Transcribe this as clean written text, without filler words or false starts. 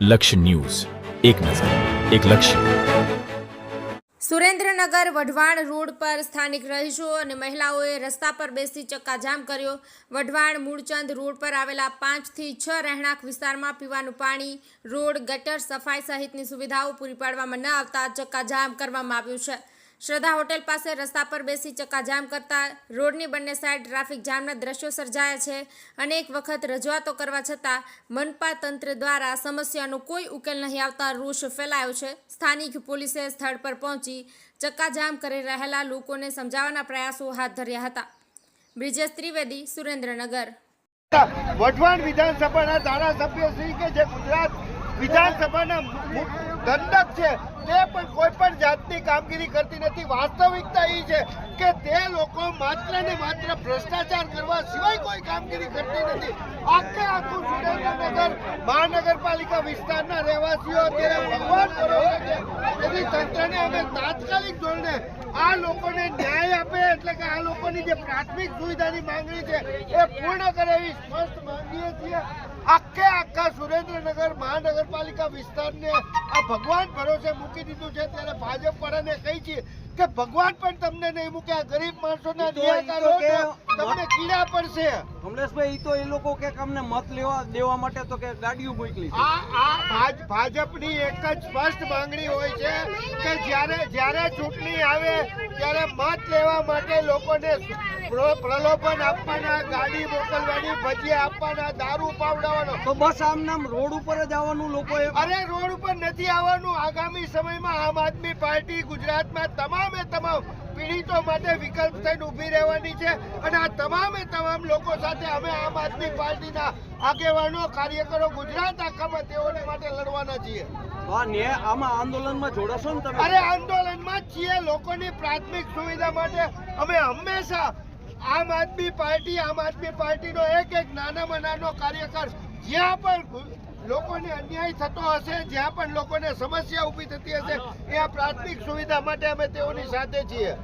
લક્ષ્ય ન્યૂઝ, એક નજર, એક લક્ષ્ય. સુરેન્દ્રનગર વઢવાણ રોડ પર સ્થાનિક રહીશો અને મહિલાઓએ રસ્તા પર બેસી ચક્કાજામ કર્યો. વઢવાણ મૂળચંદ રોડ પર આવેલા 5 થી 6 રહેણાંક વિસ્તારમાં પીવાનું પાણી, રોડ, ગટર, સફાઈ સહિતની સુવિધાઓ પૂરી પાડવામાં ન આવતા ચક્કાજામ કરવામાં આવ્યું છે. શ્રદ્ધા હોટેલ પાસે રસ્તા પર બેસી ચક્કાજામ કરતા રોડની બંને સાઈડ ટ્રાફિક જામના દ્રશ્યો સર્જાયા છે. અનેક વખત રજૂઆતો કરવા છતાં મનપા તંત્ર દ્વારા સમસ્યાનો કોઈ ઉકેલ નહીં આવતા રોષ ફેલાયો છે. સ્થાનિક પોલીસે સ્થળ પર પહોંચી ચક્કાજામ કરી રહેલા લોકોને સમજાવવાના પ્રયાસો હાથ ધર્યા હતા. બ્રિજેશ ત્રિવેદી, સુરેન્દ્રનગર. વઢવાણ વિધાનસભાના ધારાસભ્ય શ્રી કે જે ગુજરાત વિધાનસભાના દંડક છે તે પણ કોઈ પણ જાતની કામગીરી કરતી નથી. વાસ્તવિકતા એ છે કે તે લોકો માત્ર ને માત્ર ભ્રષ્ટાચાર કરવા સિવાય કોઈ કામગીરી કરતી નથી. આખે આખું સુરેન્દ્રનગર મહાનગરપાલિકા વિસ્તારના રહેવાસીઓ અત્યારે ભગવાન ભરોસે છે. તેથી તંત્રને અમે તાત્કાલિક ધોરણે આ લોકોને ન્યાય આપે, એટલે કે આ લોકોની જે પ્રાથમિક સુવિધાની માંગણી છે એ પૂર્ણ કરે એવી સ્પષ્ટ માંગીએ છીએ. આખે આખા સુરેન્દ્રનગર મહાનગરપાલિકા વિસ્તારને આ ભગવાન ભરોસે મૂકી દીધું છે. ત્યારે ભાજપ વાળાને કહી છે કે ભગવાન પણ તમને નહીં મૂકે, આ ગરીબ માણસોના નિરાકારો તમને કીડા પડશે. કમલેશભાઈ, તો એ લોકો કે અમને મત લેવા દેવા માટે તો કે ગાડીઓ મોકલી. આ ભાજપની એક જ સ્પષ્ટ માંગણી હોય છે કે જ્યારે ચૂંટણી આવે ત્યારે મત લેવા માટે લોકોને પ્રલોભન આપવાના, ગાડી મોકલવાની, ભજીયા આપવાના, દારૂ પાવડાવવાનો. તો બસ આમ નામ રોડ ઉપર જ આવવાનું લોકોએ? અરે રોડ ઉપર નથી આવવાનું. આગામી સમયમાં આમ આદમી પાર્ટી ગુજરાતમાં તમામે તમામ પીડિતો માટે વિકલ્પ થઈને ઊભી રહેવાની છે. અને આ તમામે તમામ લોકો સાથે અમે આમ આદમી પાર્ટીના આગેવાનો, કાર્યકરો ગુજરાત આખામાં તેઓને માટે લડવાના છીએ. આમાં આંદોલનમાં જોડાશો ને તમે? અરે આંદોલનમાં જ છીએ. લોકોની પ્રાથમિક સુવિધા માટે અમે હંમેશા આમ આદમી પાર્ટીનો એક નાનામાં નાનો કાર્યકર જ્યાં પણ લોકોને અન્યાય થતો હશે, જ્યાં પણ લોકોને સમસ્યા ઊભી થતી હશે, ત્યાં પ્રાથમિક સુવિધા માટે અમે તેઓની સાથે છીએ.